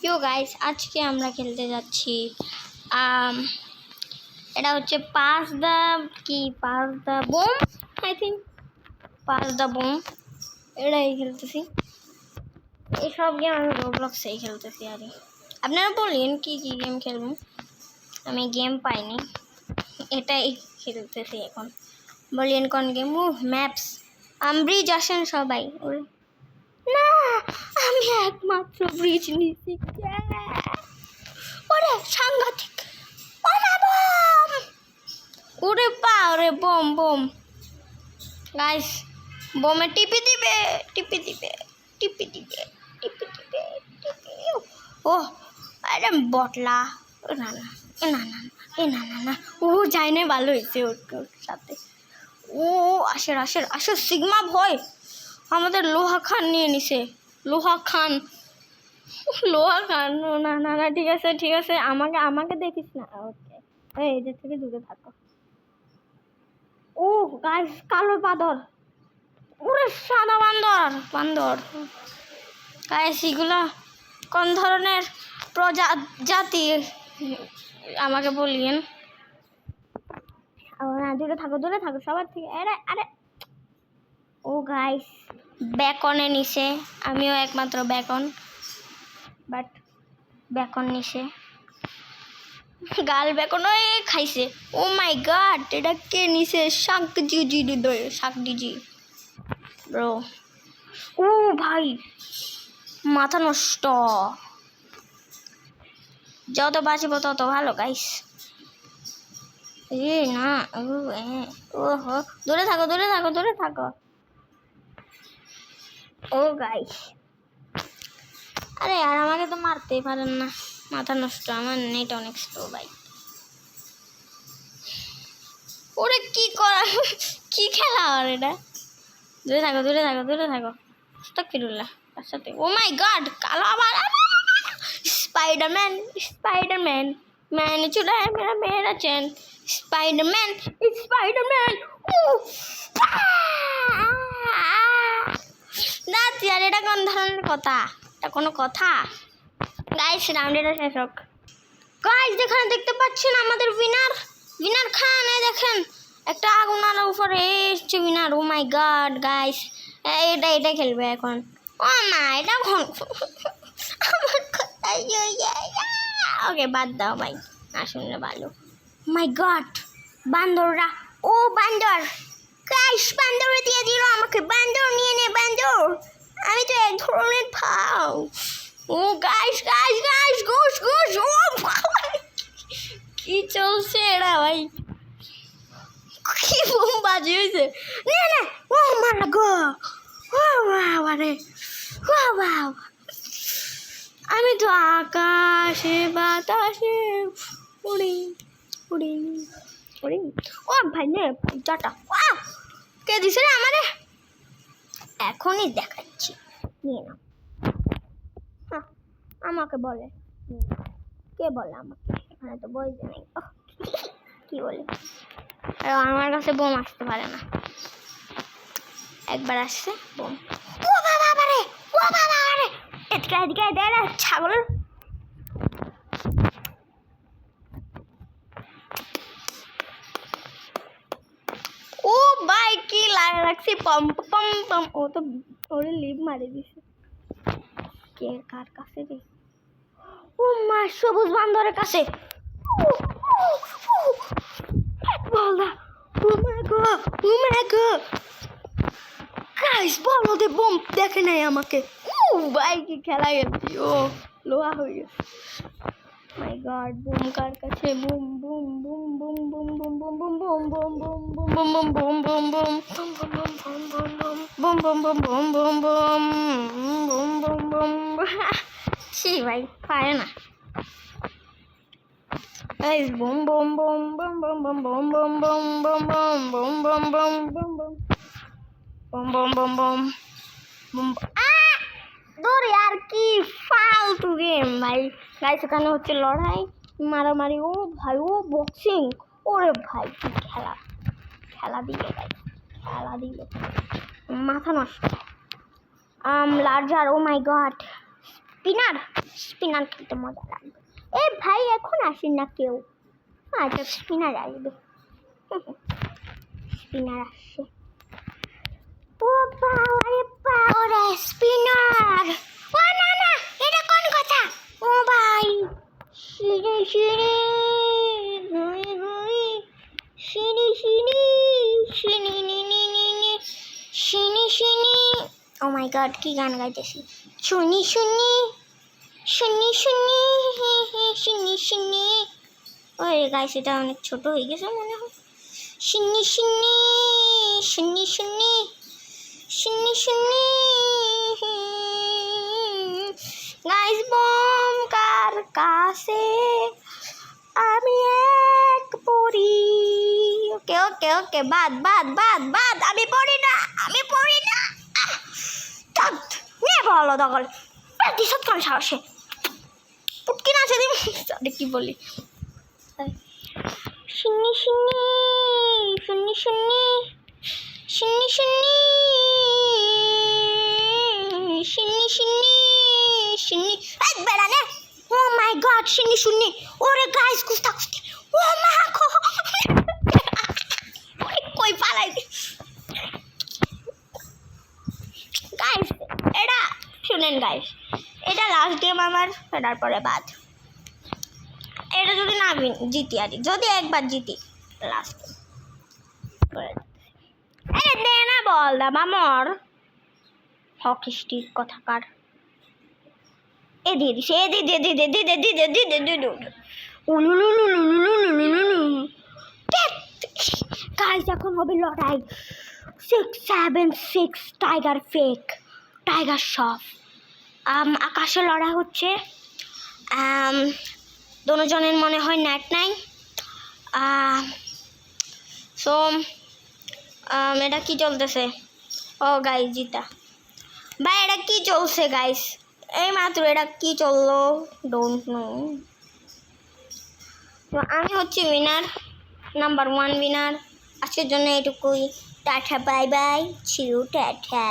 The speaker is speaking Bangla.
ইউ গাইস, আজকে আমরা খেলতে যাচ্ছি এটা হচ্ছে pass the bomb. I think pass the bomb এটাই খেলতেছি। এইসব গেম আমি রোবলক্সেই খেলতেছি। আর আপনারা বলেন কি কি গেম খেলবেন, আমি গেম পাইনি, এটাই খেলতেছি এখন। বলেন কোন গেম? ও ম্যাপস। ব্রিজ আসেন সবাই। না, আমি একমাত্র ব্রিজ নিচ্ছি। ওরে সাংঘাতিক, ওরে বারে বোম বোম। গাইস, বোমে টিপে দিবে। ও আরে বটলা। না না না না না না না, ও যাই না, ভালো হয়েছে ওর সাথে। ও আসে সিগমা ভয় আমাদের লোহা খান নিয়ে নিছে। লোহা খান না না না, ঠিক আছে আমাকে দেখিস না। ওকে, এদের থেকে দূরে থাকো। ও গাইস, কালো বাঁদর। ওরে সাদা বান্দর। গাইস, এগুলা কোন ধরনের প্রজাতি আমাকে বলিয়েন। দূরে থাকো সবার থেকে। আরে ও গাইস, বেকনে নিছে। আমিও একমাত্র বেকন, বাট বেকন নিছে। গাল বেকন খাইছে। ও মাই গড, এটা কে নিছে? শাক দিজি ব্রো। ও ভাই, মাথা নষ্ট। যত বাঁচব তত ভালো গাইস। না, ওহো, দূরে থাকো। ও গাইস, আরে আর আমাকে তো মারতেই পারেন না, মাথা নষ্ট। আমার নেট অনেক স্লো ভাই। ওরে কি করা, কি খেলা আর এটা? দূরে থাকো। আস্তাগফিরুল্লাহ। তার সাথে ও মাই গড, কালো আবার। স্পাইডারম্যান ম্যান চুড়ায় মেরা চেন। স্পাইডারম্যান। না আর এটা কোন ধরনের কথা? এটা কোনো কথা? গাইস, রাউন্ড এটা শেষ হোক। গাইস, দেখতে পাচ্ছেন আমাদের উইনার খান। এই দেখেন, একটা আগুন আলোর উপরে এসছে উইনার। ও মাই গড গাইস, এটা খেলবে এখন। ও মা, এটা আমার কথা। ওকে, বাদ দাও ভাই, না শুনলে ভালো। মাই গড, বান্দররা। ও বান্দর গাইস, বান্দরে দিয়ে দিল আমাকে। বান্দর নিয়ে নে, বান্দর। আমি তো এক ধরনের ফাও। ও গাইস, গোশ। ও কি চলছে এরা ভাই? কি বোম বাজি হয়েছে? না, ও মারা গো। ও বাবারে, ও বাবা, আমি তো আকাশে বাতাসে উড়ি। ও ভাই নে পূজাটা। কে দিছে রে আমারে? এখনই দেখাচ্ছি, নিয়ে নাও। আমাকে বলে, কে বলে আমাকে? এখানে তো বলতে নেই। কি বলে? আমার কাছে বোম আসতে পারে না। একবার আসছে বোম। ও বাবা রে, এদিকে ছাগলের। ও ভাই, কি লাগছি পম। ও তো ওরে লিভ মারি দিছে। কে কার কাছে রে? ও মা, সবুজ বান্দরের কাছে। বলদা। ও মা গো গাইস, বলো দে বোম দেখে নাই আমাকে। ও ভাই, কি খেলা গেছি। ও লোহা হয়ে গেছে। মাই গড, বুম কার কাছে? বুম ছি ভাই, পারে না। গাইস, বুম দৌড়ে। আর কি ফালতু গেম ভাই। গাইস, এখানে হচ্ছে লড়াই, মারামারি। ও ভাই, ও বক্সিং। ওরে ভাই, কি খেলা দিল ভাই, মাথা নষ্ট। লার্জার। ও মাই গড, স্পিনার স্পিনার খেলতে মজা লাগবে। এ ভাই এখন আসেন না কেউ, আচ্ছা স্পিনার আসবে। স্পিনার আসছে, ও পাওয়ারে পাওয়ারে স্পিনার। ও না না, এটা কোন কথা? ও ভাই শিরি শিরি গুই গুই শিরি শিরি শিনি নি নি নি নি শিনি শিনি। ও মাই গড, কি গান গাইতেছি! শুনি শুনি শুনি শুনি শুনি শুনি। ওই গাইস, এটা অনেক ছোট হয়ে গেছে মনে হয়। শুনি শুনি শুনি শুনি শুনি শুনি। গাইস বম কার কাছে আমি এক পড়ি। ওকে ওকে ওকে, বাদ বাদ বাদ বাদ, আমি পড়ি না, আমি পড়ি না। নিয়ে বলো দখল প্রতিশোধ কাল সাহসে পুটকি না সেদিন কি বলি। শুনি শুনি শুনি শুনি শুনি শুনি শুনি শুনি শুনি। এক বেড়ানে, ও মাই গড, শুনি শুনি। ওরে গাইস, কুস্তা কুস্তি, ও মা গো, কই পালাই গাইস। এটা শুনেন গাইস, এটা লাস্ট গেম আমার, তারপরে বাদ। এটা যদি না জিতি, আর যদি একবার জিতি লাস্ট, আরে দে না বল দাম আমার হকি স্টিক কথাকার। এ দিয়ে দিছে, এ দিয়ে দিয়ে দিয়ে দিয়ে দিয়ে দিয়ে দিয়ে দিয়ে দিয়ে গাইস, এখন হবে লড়াই 676 টাইগার ফেক টাইগার শফ। আকাশে লড়াই হচ্ছে। দুজনের মনে হয় নেট নাই। সো এটা কি চলতেছে? ও গাইস জিতা ভাই, এটা কি চলছে গাইস? এই মাত্র এটা কি চললো, ডোন্ট নো। তো আমি হচ্ছে উইনার, নাম্বার 1 উইনার। আজকের জন্য এটুকুই, টাটা বাই বাই, চিউ টাটা।